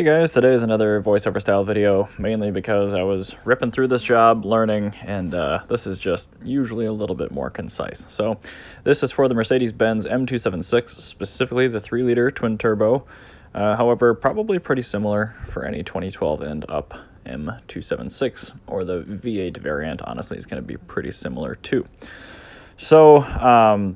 Hey guys, today is another voiceover style video, mainly because I was ripping through this job, learning, and this is just usually a little bit more concise. So this is for the Mercedes-Benz M276, specifically the 3-liter twin-turbo. However, probably pretty similar for any 2012 and up M276, or the V8 variant, honestly, is going to be pretty similar too. So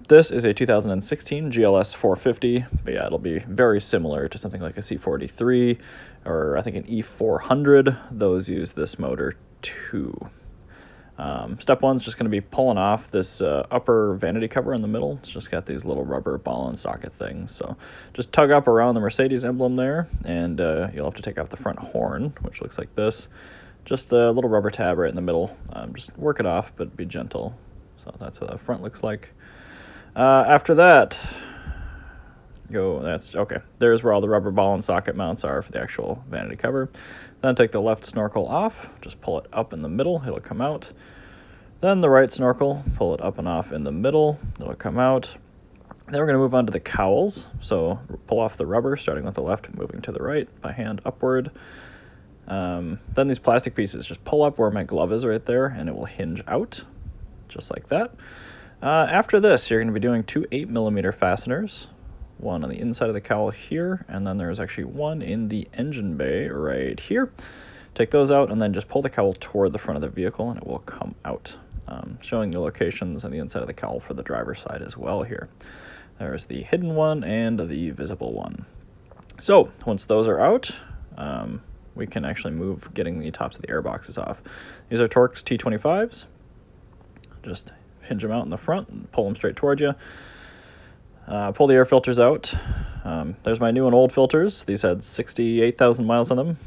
this is a 2016 GLS450, but yeah, it'll be very similar to something like a C43 or I think an E400. Those use this motor too. Step one is just going to be pulling off this upper vanity cover in the middle. It's just got these little rubber ball and socket things. So just tug up around the Mercedes emblem there, and you'll have to take off the front horn, which looks like this. Just a little rubber tab right in the middle. Just work it off, but be gentle. So that's what the front looks like. After that, that's okay. There's where all the rubber ball and socket mounts are for the actual vanity cover. Then take the left snorkel off, just pull it up in the middle, it'll come out. Then the right snorkel, pull it up and off in the middle, it'll come out. Then we're going to move on to the cowls. So pull off the rubber, starting with the left, moving to the right by hand upward. Then these plastic pieces, just pull up where my glove is right there, and it will hinge out. Just like that. After this, you're going to be doing two 8mm fasteners, one on the inside of the cowl here, and then there's actually one in the engine bay right here. Take those out and then just pull the cowl toward the front of the vehicle and it will come out, showing the locations on the inside of the cowl for the driver's side as well here. There's the hidden one and the visible one. So once those are out, we can actually move getting the tops of the airboxes off. These are Torx T25s. Just hinge them out in the front and pull them straight towards you. Pull the air filters out. There's my new and old filters. These had 68,000 miles on them.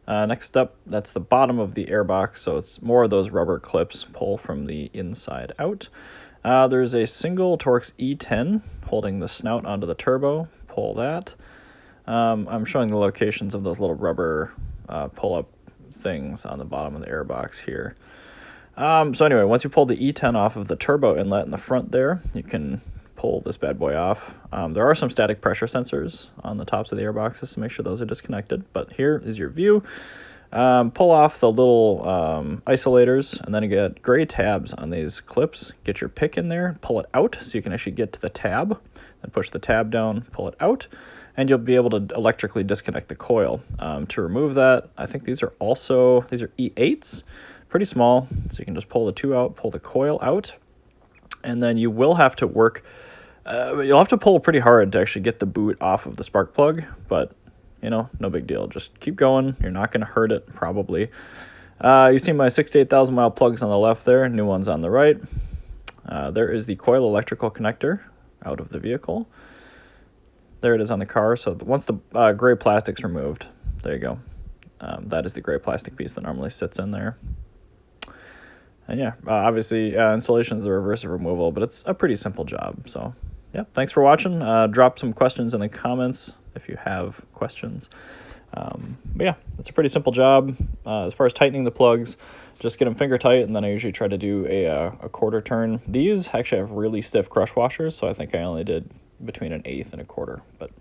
Next up, that's the bottom of the airbox, so it's more of those rubber clips. Pull from the inside out. There's a single Torx E10 holding the snout onto the turbo. Pull that. I'm showing the locations of those little rubber pull-up things on the bottom of the airbox here. So anyway, once you pull the E10 off of the turbo inlet in the front there, you can pull this bad boy off. There are some static pressure sensors on the tops of the airboxes, so make sure those are disconnected. But here is your view. Pull off the little isolators, and then you get gray tabs on these clips. Get your pick in there, pull it out so you can actually get to the tab. Then push the tab down, pull it out, and you'll be able to electrically disconnect the coil. To remove that, I think these are E8s. Pretty small, so you can just pull the two out, pull the coil out, and then you will have to work, you'll have to pull pretty hard to actually get the boot off of the spark plug, but, you know, no big deal. Just keep going. You're not going to hurt it, probably. You see my 68,000 mile plugs on the left there, new ones on the right. There is the coil electrical connector out of the vehicle. There it is on the car, so once the gray plastic's removed, there you go. That is the gray plastic piece that normally sits in there. And yeah, obviously installation is the reverse of removal, but it's a pretty simple job. So yeah, thanks for watching. Drop some questions in the comments if you have questions. But yeah, it's a pretty simple job. As far as tightening the plugs, just get them finger tight, and then I usually try to do a quarter turn. These actually have really stiff crush washers, so I think I only did between an eighth and a quarter. But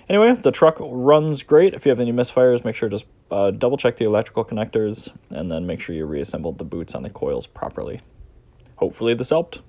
anyway, the truck runs great. If you have any misfires, make sure to just double check the electrical connectors and then make sure you reassembled the boots on the coils properly. Hopefully this helped.